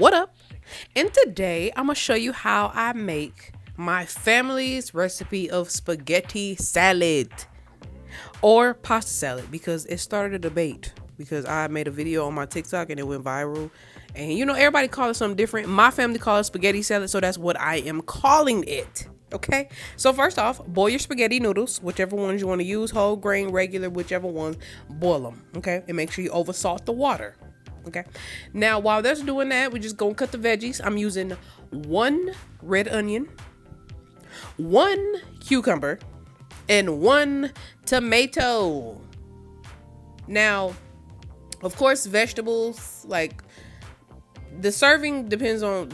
What up? And today I'm gonna show you how I make my family's recipe of spaghetti salad or pasta salad because it started a debate because I made a video on my TikTok and it went viral. And everybody calls it something different. My family calls it spaghetti salad, so that's what I am calling it. Okay, so first off, boil your spaghetti noodles, whichever ones you want to use, whole grain, regular, whichever ones, boil them. Okay, and make sure you over salt the water. Okay, now while that's doing that, we just gonna cut the veggies. I'm using one red onion, one cucumber, and one tomato. Now, of course, vegetables, like the serving depends on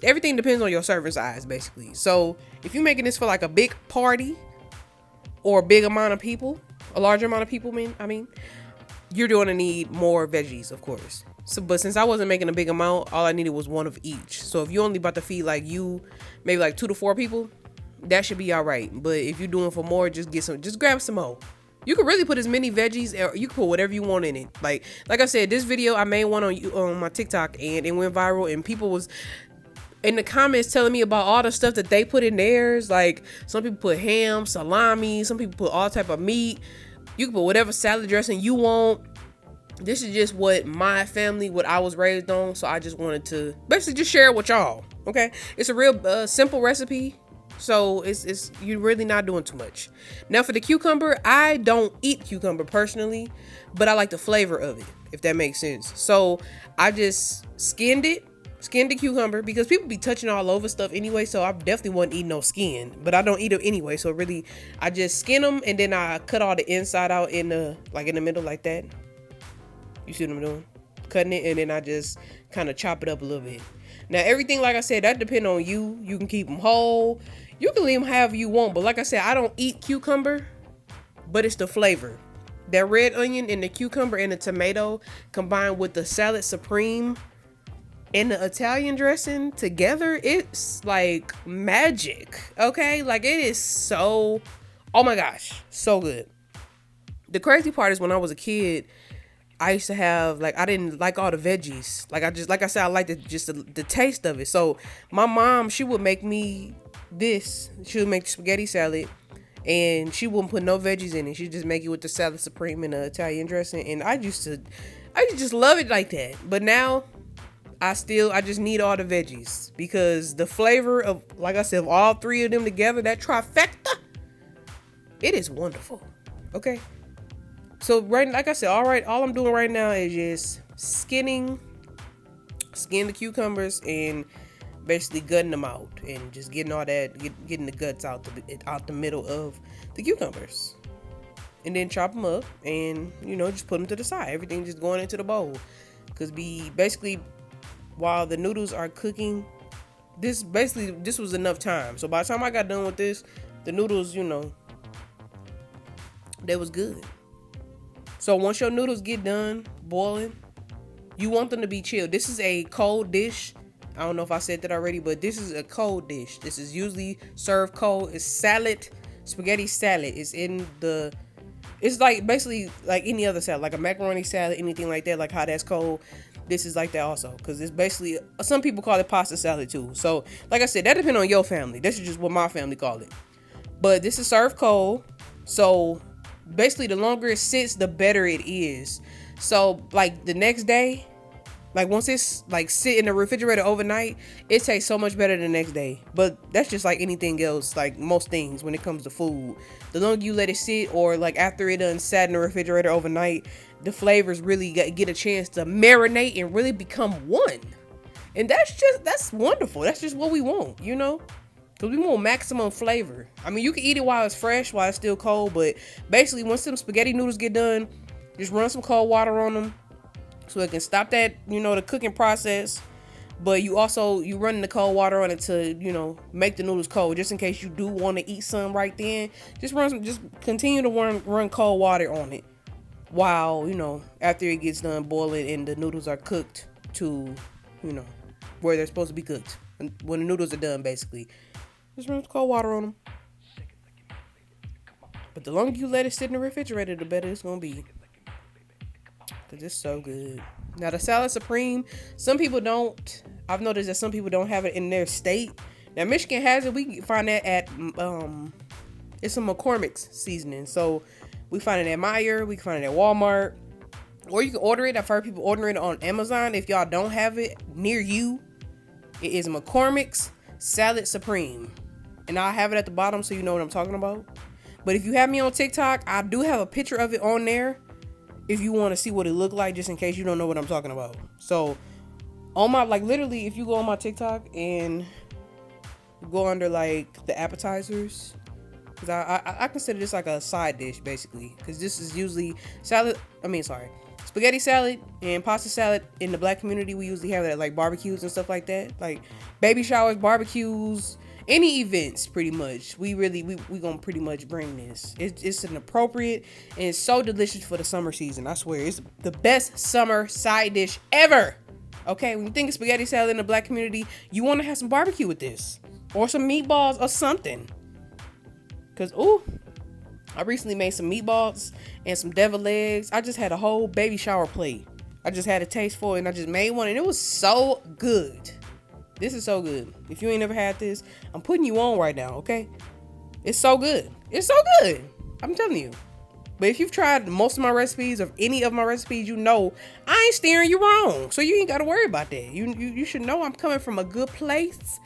everything depends on your serving size, basically. So if you're making this for like a big party or a big amount of people, a larger amount of people, you're going to need more veggies, of course. So, but since I wasn't making a big amount, all I needed was one of each. So if you're only about to feed maybe like 2 to 4 people, that should be all right. But if you're doing for more, just grab some more. You can really put as many veggies, or you can put whatever you want in it. Like I said, this video I made one on my TikTok and it went viral, and people was in the comments telling me about all the stuff that they put in theirs. Like some people put ham, salami, some people put all type of meat. You can put whatever salad dressing you want. This is just what I was raised on, so I just wanted to basically just share it with y'all. Okay, it's a real simple recipe. So it's you're really not doing too much. Now for the cucumber, I don't eat cucumber personally, but I like the flavor of it, if that makes sense. So I just skinned the cucumber because people be touching all over stuff anyway. So I definitely wasn't eating no skin, but I don't eat it anyway. So really, I just skin them and then I cut all the inside out in the middle like that. You see what I'm doing? Cutting it, and then I just kind of chop it up a little bit. Now everything, like I said, that depends on you. You can keep them whole. You can leave them however you want, but like I said, I don't eat cucumber, but it's the flavor. That red onion and the cucumber and the tomato combined with the salad supreme and the Italian dressing together, it's like magic. Okay, like it is so, oh my gosh, so good. The crazy part is when I was a kid, I used to have I didn't like all the veggies. Like I said, I liked the taste of it. So my mom, she would make me this. She would make the spaghetti salad, and she wouldn't put no veggies in it. She'd just make it with the salad supreme and the Italian dressing. And I just love it like that. But now I just need all the veggies because the flavor of, like I said, of all three of them together, that trifecta, it is wonderful. Okay. So like I said, all I'm doing right now is just skin the cucumbers and basically gutting them out and just getting all that, getting the guts out the middle of the cucumbers, and then chop them up and just put them to the side. Everything just going into the bowl, because basically while the noodles are cooking, this was enough time. So by the time I got done with this, the noodles, they was good. So once your noodles get done boiling, you want them to be chilled. This is a cold dish. I don't know if I said that already, but this is a cold dish. This is usually served cold. It's spaghetti salad. It's like basically like any other salad, like a macaroni salad, anything like that, like how that's cold. This is like that also, because it's basically, some people call it pasta salad too. So like I said, that depends on your family. This is just what my family call it. But this is served cold. So basically, the longer it sits, the better it is. So like the next day, like once it's like sit in the refrigerator overnight, it tastes so much better the next day. But that's just like anything else, like most things when it comes to food. The longer you let it sit, or like after it done sat in the refrigerator overnight, the flavors really get a chance to marinate and really become one. And that's wonderful. That's just what we want, because we want maximum flavor. I mean, you can eat it while it's fresh, while it's still cold, but basically once some spaghetti noodles get done, just run some cold water on them so it can stop that, the cooking process. But you run the cold water on it to, make the noodles cold, just in case you do want to eat some right then. Just continue to run cold water on it while, after it gets done boiling and the noodles are cooked to, where they're supposed to be cooked. When the noodles are done, basically. Just run cold water on them. But the longer you let it sit in the refrigerator, the better it's going to be. Because it's so good. Now, the salad supreme, some people don't I've noticed that some people don't have it in their state. Now Michigan has it. We can find that at it's a McCormick's seasoning. So we find it at Meijer. We can find it at Walmart. Or you can order it. I've heard people ordering it on Amazon. If y'all don't have it near you, it is McCormick's Salad Supreme. And I'll have it at the bottom so you know what I'm talking about. But if you have me on TikTok, I do have a picture of it on there if you want to see what it looked like, just in case you don't know what I'm talking about. So on my, like, literally, if you go on my TikTok and go under like the appetizers, because I consider this like a side dish basically, because this is usually spaghetti salad and pasta salad. In the black community, we usually have that at like barbecues and stuff like that, like baby showers, barbecues, any events. Pretty much we gonna pretty much bring this. It's an appropriate, and it's so delicious for the summer season. I swear, it's the best summer side dish ever. Okay, when you think of spaghetti salad in the black community, you want to have some barbecue with this, or some meatballs or something. Cause I recently made some meatballs and some deviled eggs. I just had a whole baby shower plate. I just had a taste for it, and I just made one, and it was so good. This is so good. If you ain't never had this, I'm putting you on right now, okay? It's so good. It's so good. I'm telling you. But if you've tried most of my recipes, or any of my recipes, you know I ain't steering you wrong. So you ain't got to worry about that. You should know I'm coming from a good place,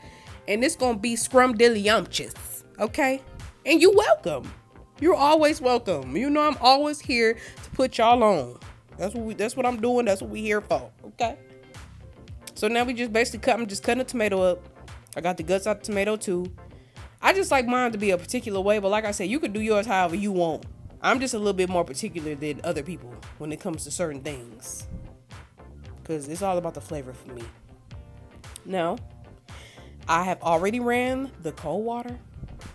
and it's going to be scrumdiddlyumptious, okay? And you're welcome. You're always welcome. You know I'm always here to put y'all on. That's what I'm doing. That's what we here for. Okay. So now we just basically I'm just cutting the tomato up. I got the guts out the tomato too. I just like mine to be a particular way, but like I said, you can do yours however you want. I'm just a little bit more particular than other people when it comes to certain things, because it's all about the flavor for me. Now, I have already ran the cold water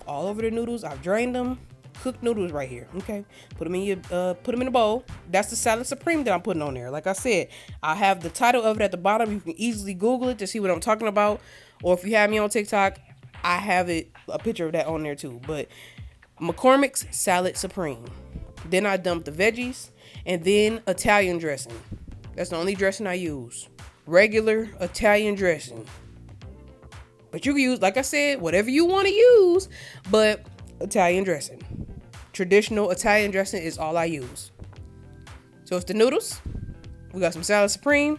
all over the noodles. I've drained them. Cooked noodles right here. Okay, put them in a bowl. That's the salad supreme that I'm putting on there. Like I said, I have the title of it at the bottom. You can easily Google it to see what I'm talking about. Or if you have me on TikTok, I have a picture of that on there too. But McCormick's Salad Supreme. Then I dump the veggies, and then Italian dressing. That's the only dressing I use. Regular Italian dressing. But you can use, like I said, whatever you want to use, but Italian dressing. Traditional Italian dressing is all I use. So it's the noodles. We got some salad supreme.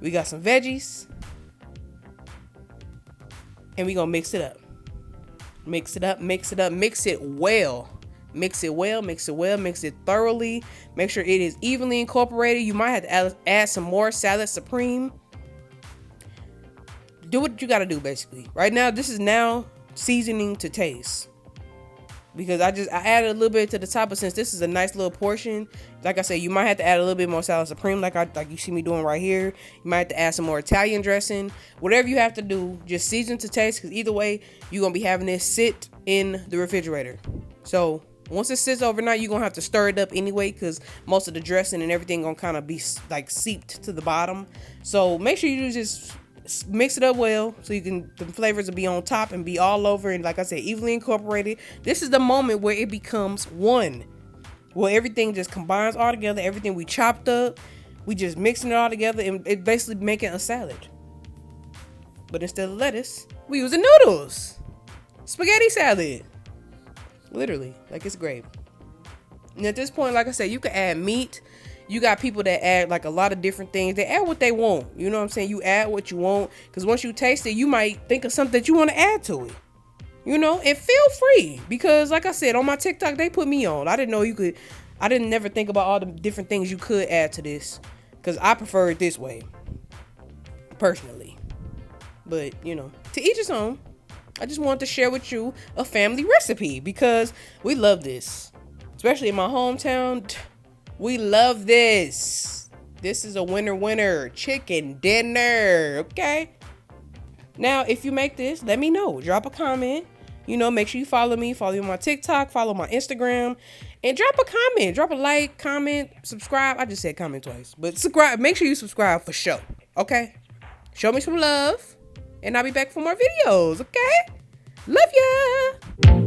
We got some veggies. And we gonna mix it up. Mix it up, mix it up, mix it well. Mix it well, mix it well, mix it thoroughly. Make sure it is evenly incorporated. You might have to add some more salad supreme. Do what you gotta do, basically. Right now, this is now seasoning to taste, because I added a little bit to the top, but since this is a nice little portion, like I said, you might have to add a little bit more salad supreme, like you see me doing right here. You might have to add some more Italian dressing. Whatever you have to do, just season to taste, because either way, you're gonna be having this sit in the refrigerator. So once it sits overnight, you're gonna have to stir it up anyway, because most of the dressing and everything gonna kind of be like seeped to the bottom. So make sure you just mix it up well, so the flavors will be on top and be all over, and like I said, evenly incorporated. This is the moment where it becomes one, where everything just combines all together. Everything we chopped up, we just mixing it all together, and it basically making a salad. But instead of lettuce, we use the noodles. Spaghetti salad. Literally, like it's great. And at this point, like I said, you can add meat. You got people that add like a lot of different things. They add what they want. You know what I'm saying? You add what you want, because once you taste it, you might think of something that you want to add to it. You know, and feel free, because like I said, on my TikTok, they put me on. I didn't know you could. I didn't never think about all the different things you could add to this, because I prefer it this way, personally. But, you know, to each his own. I just wanted to share with you a family recipe, because we love this. Especially in my hometown. We love this. This is a winner chicken dinner. Okay. Now, if you make this, let me know. Drop a comment. You know, make sure you follow me. Follow me on my TikTok. Follow my Instagram. And drop a comment. Drop a like, comment, subscribe. I just said comment twice. But subscribe. Make sure you subscribe for sure. Okay. Show me some love. And I'll be back for more videos. Okay. Love ya.